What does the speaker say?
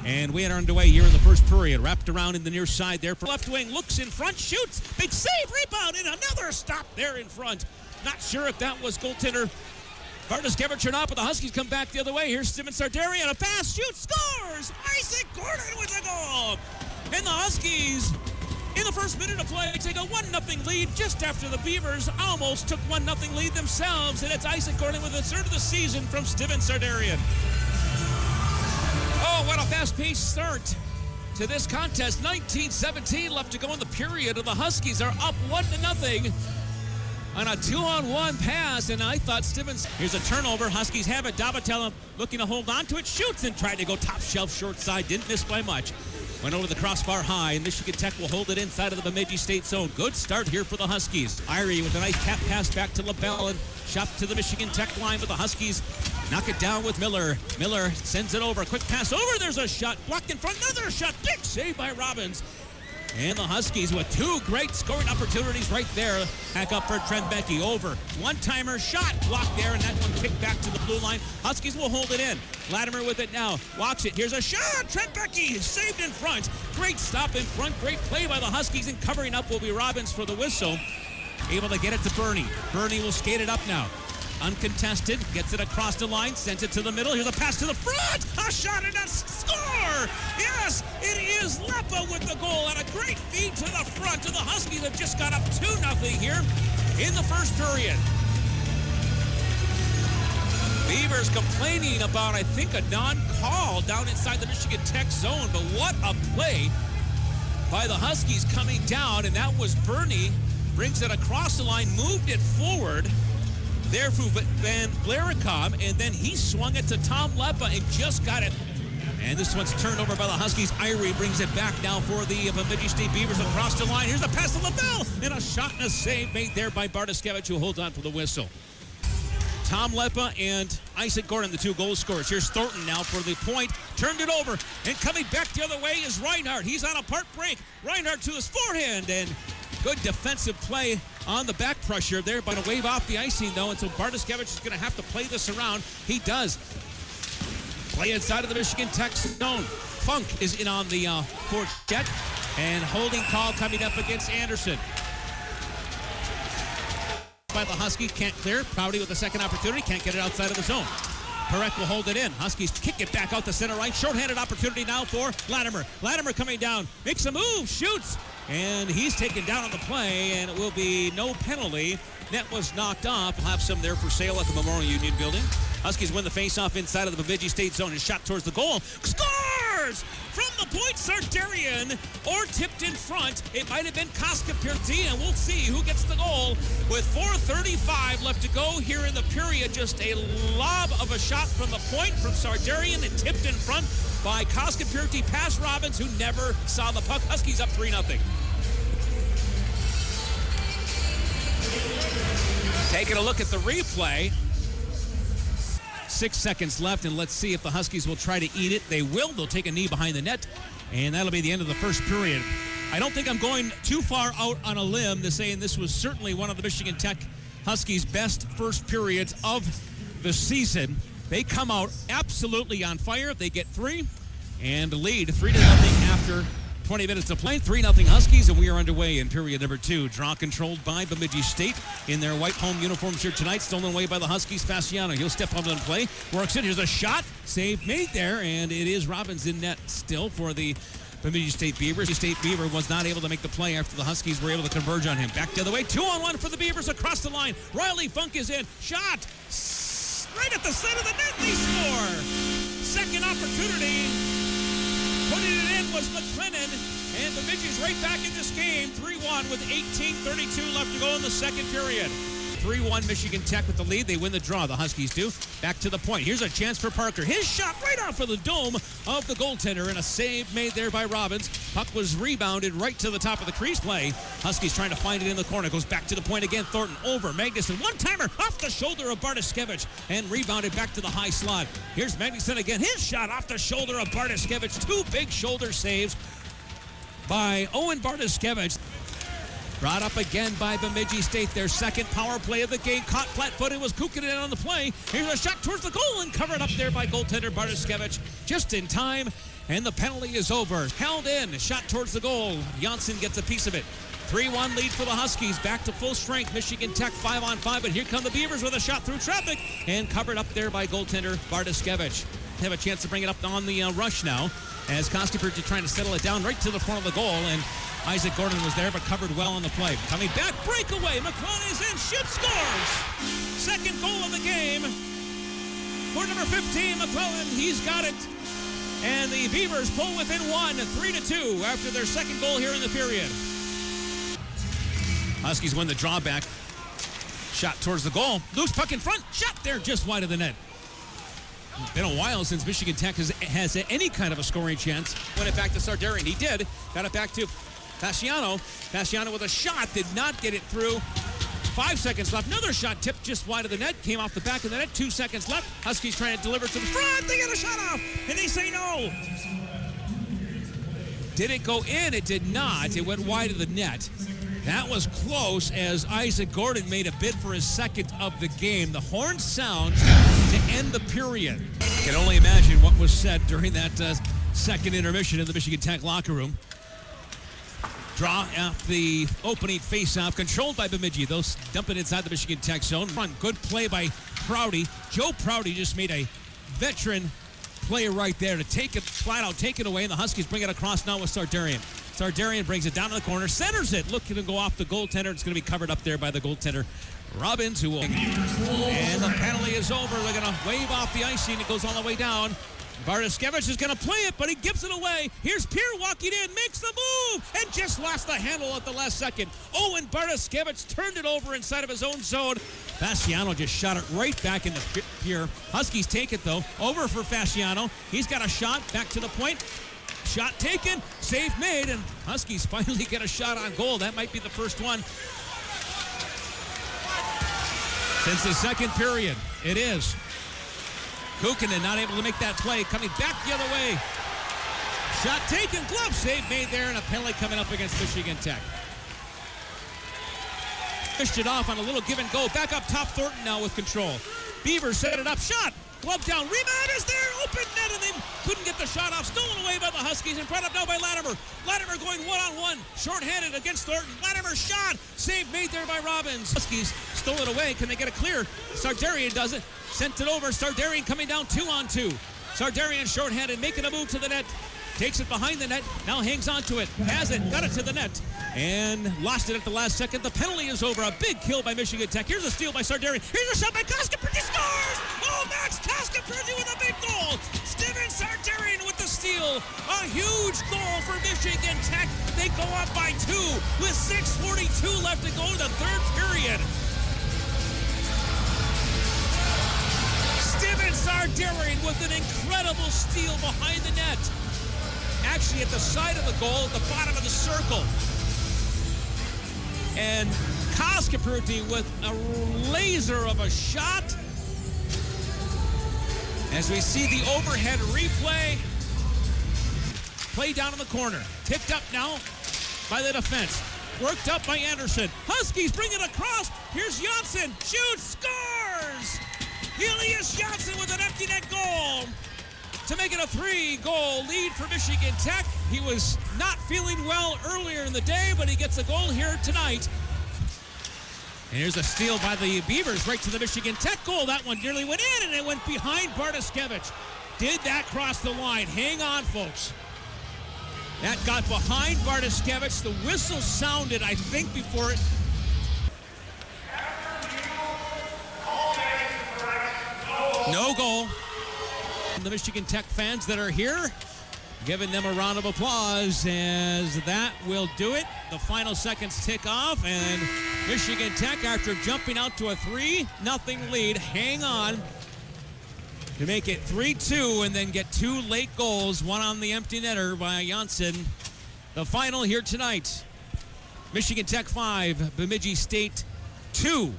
And we are underway here in the first period. Wrapped around in the near side there. Left wing looks in front, shoots. Big save, rebound, and another stop there in front. Not sure if that was goaltender Bartoszewicz or not, but the Huskies come back the other way. Here's Steven Sardarian, a pass, shoots, scores! Isaac Gordon with a goal! And the Huskies, in the first minute of play, take a 1-0 lead just after the Beavers almost took 1-0 lead themselves. And it's Isaac Gordon with the third of the season from Steven Sardarian. Oh, what a fast-paced start to this contest. 19:17 left to go in the period, and the Huskies are up 1-0 on a 2-on-1 pass, and I thought Stevens. Here's a turnover. Huskies have it. Davatella looking to hold on to it, shoots and tried to go top shelf short side. Didn't miss by much. Went over the crossbar high, and Michigan Tech will hold it inside of the Bemidji State zone. Good start here for the Huskies. Irie with a nice tap pass back to LaBelle and shot to the Michigan Tech line, but the Huskies knock it down with Miller. Miller sends it over. Quick pass over. There's a shot. Blocked in front. Another shot. Big save by Robbins. And the Huskies with two great scoring opportunities right there. Back up for Trent Becky. Over. One-timer shot blocked there, and that one kicked back to the blue line. Huskies will hold it in. Latimer with it now. Walks it. Here's a shot. Trent Becky saved in front. Great stop in front. Great play by the Huskies, and covering up will be Robbins for the whistle. Able to get it to Bernie. Bernie will skate it up now. Uncontested, gets it across the line, sends it to the middle. Here's a pass to the front, a shot and a score! Yes, it is Leppa with the goal, and a great feed to the front of the Huskies that just got up 2-0 here in the first period. Beavers complaining about, I think, a non-call down inside the Michigan Tech zone, but what a play by the Huskies coming down, and that was Bernie. Brings it across the line, moved it forward. There for Van Blaricom, and then he swung it to Tom Leppa and just got it. And this one's turned over by the Huskies. Irie brings it back now for the Bemidji State Beavers across the line. Here's a pass to LaBelle, and a shot and a save made there by Bartoszewicz, who holds on for the whistle. Tom Leppa and Isaac Gordon, the two goal scorers. Here's Thornton now for the point. Turned it over, and coming back the other way is Reinhardt. He's on a part break. Reinhardt to his forehand, and good defensive play on the back pressure there, but a wave off the icing, though, and so Bartoszewicz is going to have to play this around. He does. Play inside of the Michigan Tech zone. Funk is in on the forecheck, and holding call coming up against Anderson. By the Huskies, can't clear. Prouty with the second opportunity, can't get it outside of the zone. Perek will hold it in. Huskies kick it back out to center right. Short-handed opportunity now for Latimer. Latimer coming down, makes a move, shoots, and he's taken down on the play, and it will be no penalty. Net was knocked off. We'll have some there for sale at the Memorial Union Building. Huskies win the face-off inside of the Bemidji State zone. His shot towards the goal. Scores! From the point, Sardarian, or tipped in front. It might have been Koskapirti, and we'll see who gets the goal. With 4:35 left to go here in the period, just a lob of a shot from the point from Sardarian and tipped in front by Koskapirti past Robbins, who never saw the puck. Huskies up 3-0. Taking a look at the replay. 6 seconds left, and let's see if the Huskies will try to eat it. They will. They'll take a knee behind the net, and that'll be the end of the first period. I don't think I'm going too far out on a limb to saying this was certainly one of the Michigan Tech Huskies' best first periods of the season. They come out absolutely on fire. They get three and lead 3-0 after 20 minutes of play. 3-0 Huskies, and we are underway in period number 2. Draw controlled by Bemidji State in their white home uniforms here tonight. Stolen away by the Huskies. Fasciano, he'll step up and play. Works it. Here's a shot. Save made there, and it is Robbins in net still for the Bemidji State Beavers. The State Beaver was not able to make the play after the Huskies were able to converge on him. Back the other way. 2-on-1 for the Beavers across the line. Riley Funk is in. Shot. Right at the center of the net. They score. Second opportunity. Putting it in was McLennan, and Bemidji's right back in this game, 3-1 with 18:32 left to go in the second period. 3-1 Michigan Tech with the lead. They win the draw, the Huskies do. Back to the point. Here's a chance for Parker. His shot right off of the dome of the goaltender, and a save made there by Robbins. Puck was rebounded right to the top of the crease play. Huskies trying to find it in the corner. Goes back to the point again. Thornton over. Magnuson. One-timer off the shoulder of Bartoszewicz and rebounded back to the high slot. Here's Magnuson again. His shot off the shoulder of Bartoszewicz. Two big shoulder saves by Owen Bartoszewicz. Brought up again by Bemidji State, their second power play of the game. Caught flat-footed, was Kukkonen on the play. Here's a shot towards the goal and covered up there by goaltender Bartoszewicz just in time. And the penalty is over. Held in. Shot towards the goal. Janssen gets a piece of it. 3-1 lead for the Huskies. Back to full strength. Michigan Tech 5-on-5. But here come the Beavers with a shot through traffic. And covered up there by goaltender Bartoszkiewicz. Have a chance to bring it up on the rush now. As Koskipurti trying to settle it down right to the front of the goal. And Isaac Gordon was there but covered well on the play. Coming back. Breakaway. McClellan is in. Shoots. Scores. Second goal of the game for number 15, McClellan. He's got it. And the Beavers pull within one, 3-2 after their second goal here in the period. Huskies win the drawback. Shot towards the goal. Loose puck in front. Shot there just wide of the net. Been a while since Michigan Tech has any kind of a scoring chance. Went it back to Sardarian. He did. Got it back to Fasciano. Fasciano with a shot. Did not get it through. 5 seconds left. Another shot tipped just wide of the net. Came off the back of the net. 2 seconds left. Huskies trying to deliver to the front. They get a shot off. And they say no. Did it go in? It did not. It went wide of the net. That was close as Isaac Gordon made a bid for his second of the game. The horn sounds to end the period. Can only imagine what was said during that second intermission in the Michigan Tech locker room. Draw off the opening face-off, controlled by Bemidji. Those dumping inside the Michigan Tech zone. Good play by Prouty. Joe Prouty just made a veteran play right there to take it, flat out take it away, and the Huskies bring it across now with Sardarian. Sardarian brings it down to the corner, centers it, looking to go off the goaltender. It's going to be covered up there by the goaltender, Robbins, who will... And the penalty is over. They're going to wave off the icing. It goes all the way down. Bartoszkiewicz is going to play it, but he gives it away. Here's Pierre walking in, makes the move, and just lost the handle at the last second. Owen Bartoszkiewicz turned it over inside of his own zone. Fasciano just shot it right back into Pierre. Huskies take it, though. Over for Fasciano. He's got a shot back to the point. Shot taken, save made, and Huskies finally get a shot on goal. That might be the first one since the second period. It is. Kukkonen not able to make that play. Coming back the other way. Shot taken. Glove save made there, and a penalty coming up against Michigan Tech. Fished it off on a little give and go. Back up top. Thornton now with control. Beavers set it up. Shot. Glove down. Rebound is there. Open net, and they couldn't get the shot off. Stolen away by the Huskies and brought up now by Latimer. Latimer going one-on-one. Short-handed against Thornton. Latimer shot. Save made there by Robbins. Huskies stole it away. Can they get it clear? Sardarian does it. Sent it over. Sardarian coming down 2-on-2. Sardarian short-handed, making a move to the net. Takes it behind the net. Now hangs on to it. Has it. Got it to the net. And lost it at the last second. The penalty is over. A big kill by Michigan Tech. Here's a steal by Sardarian. Here's a shot by Koskipurti. Scores! Oh, Max Koskipurti with a big goal. Steven Sardarian with the steal. A huge goal for Michigan Tech. They go up by 2 with 6:42 left to go in the third period. Steven Sardarian with an incredible steal behind the net. Actually at the side of the goal, at the bottom of the circle. And Koskipurti with a laser of a shot. As we see the overhead replay. Play down in the corner. Picked up now by the defense. Worked up by Anderson. Huskies bring it across. Here's Janssen. Shoots. Scores! Elias Janssen with an empty net goal to make it a 3-goal lead for Michigan Tech. He was not feeling well earlier in the day, but he gets a goal here tonight. And here's a steal by the Beavers right to the Michigan Tech goal. That one nearly went in, and it went behind Bartoszkiewicz. Did that cross the line? Hang on, folks. That got behind Bartoszkiewicz. The whistle sounded, I think, before it. No goal. The Michigan Tech fans that are here, giving them a round of applause as that will do it. The final seconds tick off, and Michigan Tech, after jumping out to a 3-0 lead, hang on to make it 3-2 and then get 2 late goals, one on the empty netter by Janssen. The final here tonight, Michigan Tech 5, Bemidji State 2.